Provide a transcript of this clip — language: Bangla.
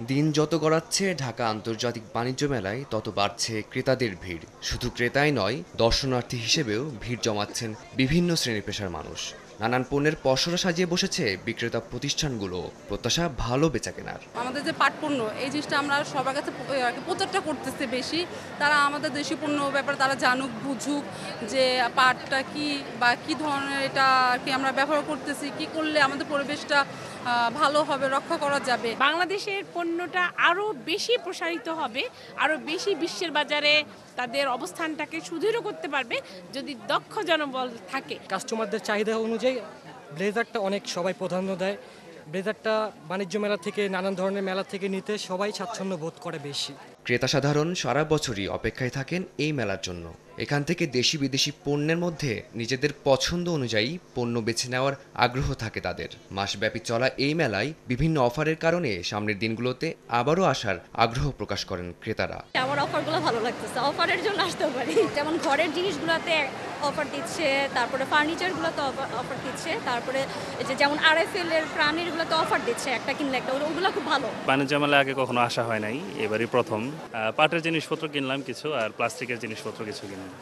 দিন যত গড়াচ্ছে ঢাকা আন্তর্জাতিক বাণিজ্য মেলায় তত বাড়ছে ক্রেতাদের ভিড়। শুধু ক্রেতাই নয়, দর্শনার্থী হিসেবেও ভিড় জমাচ্ছেন বিভিন্ন শ্রেণী পেশার মানুষ। নানান পণ্যের পসরা সাজিয়ে বসেছে বিক্রেতা প্রতিষ্ঠানগুলো, প্রত্যাশা ভালো বেচাকেনার। আমাদের যে পাট পণ্য এই জিনিসটা আমরা সবার কাছে প্রচারটা করতেছে বেশি। তারা আমাদের দেশি পণ্য ব্যাপারে তারা জানুক বুঝুক যে পাটটা কি বা কি ধরনের এটা কি আমরা ব্যবহার করতেছি, কি করলে আমাদের পরিবেশটা ভালো হবে, রক্ষা করা যাবে। বাংলাদেশের পণ্যটা আরও বেশি প্রসারিত হবে, আরও বেশি বিশ্বের বাজারে তাদের অবস্থানটাকে সুদৃঢ় করতে পারবে যদি দক্ষ জনবল থাকে। কাস্টমারদের চাহিদা অনুযায়ী ব্লেজারটা অনেক সবাই প্রাধান্য দেয়। ব্লেজারটা বাণিজ্য মেলা থেকে নানান ধরনের মেলা থেকে নিতে সবাই স্বাচ্ছন্দ্য বোধ করে বেশি। ক্রেতা সাধারণ সারা বছরই অপেক্ষায় থাকেন এই মেলার জন্য। এখান থেকে দেশি বিদেশি পণ্যের মধ্যে নিজেদের পছন্দ অনুযায়ী পণ্য বেছে নেওয়ার আগ্রহ থাকে তাদের। মাসব্যাপী চলা এই মেলায় বিভিন্ন অফারের কারণে সামনের দিনগুলোতে আবারও আসার আগ্রহ প্রকাশ করেন ক্রেতারা। আমার অফারগুলো ভালো লাগতেছে, অফারের জন্য আসতে পারি। যেমন ঘরের জিনিসগুলোতে অফার দিচ্ছে, তারপরে ফার্নিচারগুলোতে অফার দিচ্ছে, তারপরে এই যে যেমন RFL এর প্রাণীরগুলোতে অফার দিচ্ছে, একটা কিনলে একটা, ওগুলো খুব ভালো। বাণিজ্য মেলায় আগে কখনো আসা হয় নাই, এবারই প্রথম। পাটের জিনিসপত্র কিনলাম কিছু, আর প্লাস্টিকের জিনিসপত্র কিছু কিনলাম।